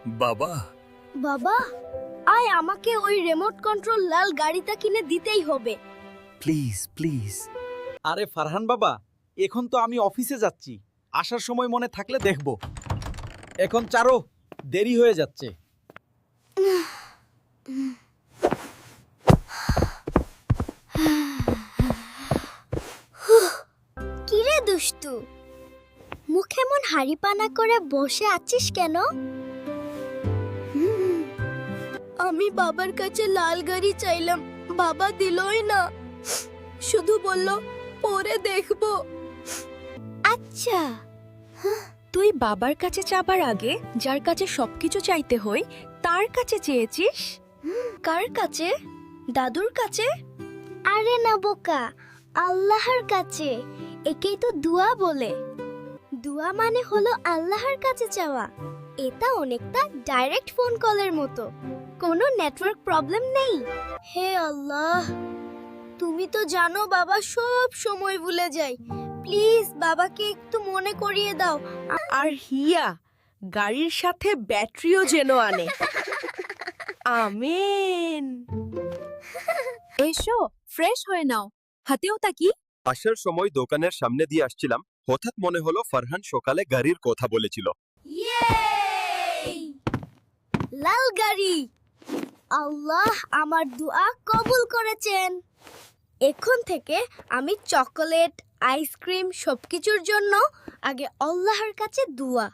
বাবা, বাবা, আয় আমাকে ওই রিমোট কন্ট্রোল লাল গাড়িটা কিনে দিতেই হবে। Please please. আরে ফারহান বাবা, এখন তো আমি অফিসে যাচ্ছি, আসার সময় মনে থাকলে দেখব। এখন চারো, দেরি হয়ে যাচ্ছে। কিরে দুষ্টু, মুখে মন হাড়িপানা করে বসে আছিস কেন? আমি বাবার কাছে লাল গাড়ি চাইলাম, বাবা দিলই না, শুধু বলল পরে দেখবো। আচ্ছা, তুই বাবার কাছে চাবার আগে যার কাছে সবকিছু চাইতে হয় তার কাছে চেয়েছিস? কার কাছে? দাদুর কাছে? আরে না বোকা, আল্লাহর কাছে। একেই তো দোয়া বলে। দোয়া মানে হলো আল্লাহর কাছে চাওয়া। এটা অনেকটা ডাইরেক্ট ফোন কলের মতো, কোনো নেটওয়ার্ক প্রবলেম নেই। হে আল্লাহ, তুমি তো জানো বাবা সব সময় ভুলে যায়। প্লিজ বাবাকে একটু মনে করিয়ে দাও। আর হিয়া গাড়ির সাথে ব্যাটারিও যেন আনে। আমেন। এসো, ফ্রেশ হয়ে নাও। হাতেও তাকি। আসার সময় দোকানের সামনে দিয়ে আসছিলাম, হঠাৎ মনে হলো ফারহান সকালে গাড়ির কথা বলেছিল। লাল গাড়ি। আল্লাহ আমার দোয়া কবুল করেছেন। এখন থেকে আমি চকোলেট, আইসক্রিম সবকিছুর জন্য আগে আল্লাহর কাছে দোয়া।